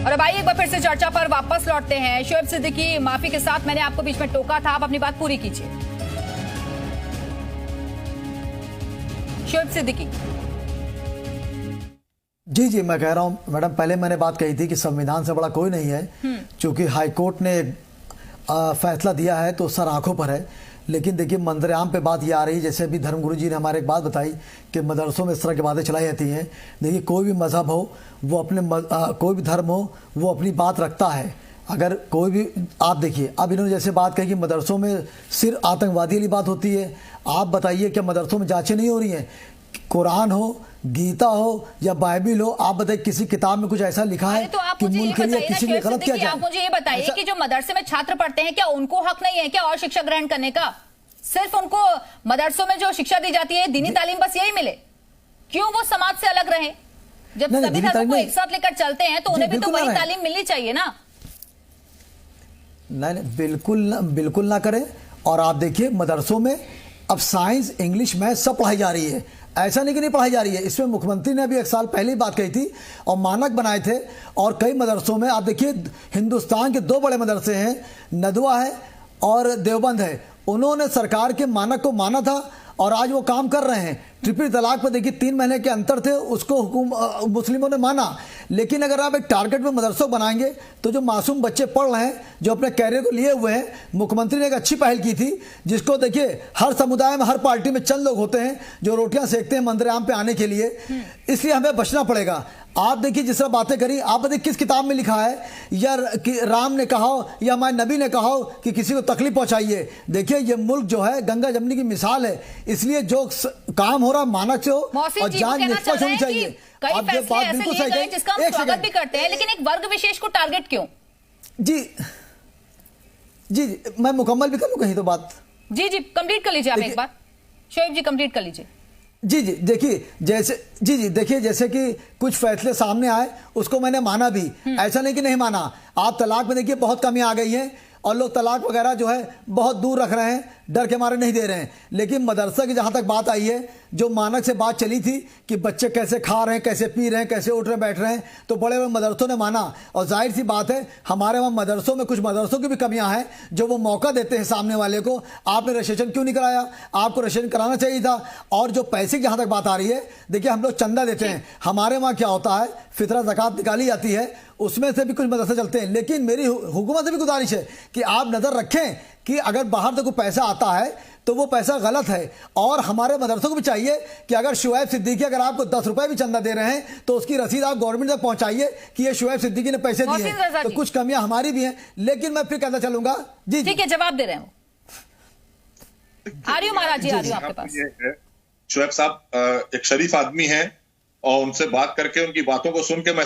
और अब आइए एक बार फिर से चर्चा पर वापस लौटते हैं। शोएब सिद्दीकी माफी के साथ मैंने आपको बीच में टोका था, आप अपनी बात पूरी कीजिए। शोएब सिद्दीकी। जी जी, मैं कह रहा हूं मैडम, पहले मैंने बात कही थी कि संविधान से बड़ा कोई नहीं है। चूंकि हाईकोर्ट ने फैसला दिया है तो सर आंखों पर है। लेकिन देखिए, मंदरेआम पे बात ये आ रही, जैसे अभी धर्मगुरु जी ने हमारे एक बात बताई कि मदरसों में इस तरह की बातें चलाई जाती हैं। देखिए, कोई भी मजहब हो, वो अपने कोई भी धर्म हो, वो अपनी बात रखता है। अगर कोई भी, आप देखिए, अब इन्होंने जैसे बात कही कि मदरसों में सिर्फ आतंकवादी वाली बात होती है। आप बताइए, क्या मदरसों में जांचें नहीं हो रही हैं? कुरान हो, गीता हो या बाइबिल हो, आप बताइए किसी किताब में कुछ ऐसा लिखा है तो आप कि मुझे मुल्क के लिए किसी ने गलत किया जाए? आप मुझे ये बताइए कि जो मदरसे में छात्र पढ़ते हैं, क्या उनको हक नहीं है क्या और शिक्षा ग्रहण करने का? सिर्फ उनको मदरसों में जो शिक्षा दी जाती है, दीनी तालीम, बस यही मिले? क्यों वो समाज से अलग रहे? जब सभी धर्मों को एक साथ लेकर चलते हैं तो उन्हें भी तो वही तालीम मिलनी चाहिए ना। नहीं, बिल्कुल ना करें। और आप देखिए, मदरसों में अब साइंस, इंग्लिश, मैथ सब पढ़ाई जा रही है। ऐसा नहीं कि नहीं पढ़ाई जा रही है। इसमें मुख्यमंत्री ने अभी 1 साल पहले ही बात कही थी और मानक बनाए थे। और कई मदरसों में आप देखिए, हिंदुस्तान के 2 बड़े मदरसे हैं, नदवा है और देवबंद है। उन्होंने सरकार के मानक को माना था और आज वो काम कर रहे हैं। ट्रिपल तलाक पर देखिए 3 महीने के अंतर थे, उसको मुस्लिमों ने माना। लेकिन अगर आप एक टारगेट में मदरसों बनाएंगे तो जो मासूम बच्चे पढ़ रहे हैं, जो अपने कैरियर को लिए हुए हैं, मुख्यमंत्री ने एक अच्छी पहल की थी, जिसको देखिए हर समुदाय में, हर पार्टी में चंद लोग होते हैं जो रोटियां सेकते हैं मंदरेआम पे आने के लिए। इसलिए हमें बचना पड़ेगा। आप देखिए, जिस तरह बातें करी, आप बताइए किस किताब में लिखा है या कि राम ने कहा हो या हमारे नबी ने कहा हो कि किसी को तकलीफ पहुंचाइए? देखिए, ये मुल्क जो है गंगा जमनी की मिसाल है। इसलिए जो काम हो रहा मानक से हो और जांच निष्पक्ष होनी चाहिए। आप ये बात बिल्कुल सही कही, जिसका हम स्वागत भी करते हैं, लेकिन एक वर्ग विशेष को टारगेट क्यों? जी जी, मैं मुकम्मल भी कर लूं कहीं तो बात। जी जी, कंप्लीट कर लीजिए आप एक बार। शोएब जी, कंप्लीट कर लीजिए। जी जी, देखिए देखिए, जैसे कि कुछ फैसले सामने आए, उसको मैंने माना भी। ऐसा नहीं कि नहीं माना। आप तलाक में देखिए बहुत कमी आ गई है और लोग तलाक वगैरह जो है बहुत दूर रख रहे हैं, डर के मारे नहीं दे रहे हैं। लेकिन मदरसा की जहाँ तक बात आई है, जो मानक से बात चली थी कि बच्चे कैसे खा रहे हैं, कैसे पी रहे हैं, कैसे उठ रहे बैठ रहे हैं, तो बड़े बड़े मदरसों ने माना। और जाहिर सी बात है, हमारे वहाँ मदरसों में कुछ मदरसों की भी कमियां हैं, जो वो मौका देते हैं सामने वाले को। आपने रजिस्ट्रेशन क्यों नहीं कराया? आपको रजिस्ट्रेशन कराना चाहिए था। और जो पैसे की जहाँ तक बात आ रही है, देखिए हम लोग चंदा देते हैं। हमारे वहाँ क्या होता है, फितरा ज़कात निकाली जाती है, उसमें से भी कुछ मदरसे चलते हैं। लेकिन मेरी हुकूमत से भी गुजारिश है कि आप नज़र रखें कि अगर बाहर से कोई पैसा आता है तो वो पैसा गलत है। और हमारे मदरसों को भी चाहिए कि अगर शोएब सिद्दीकी अगर आपको 10 रुपए भी चंदा दे रहे हैं तो उसकी रसीद आप गवर्नमेंट तक पहुंचाइए कि ये शोएब सिद्दीकी ने पैसे दिए हैं। तो कुछ कमियां हमारी भी हैं, लेकिन मैं फिर कहता चलूंगा। जी ठीक है, जवाब दे रहे हो। आर्य महाराज जी, आर्य आपके पास। शोएब साहब एक शरीफ आदमी है और उनसे बात करके, उनकी बातों को सुन के मैं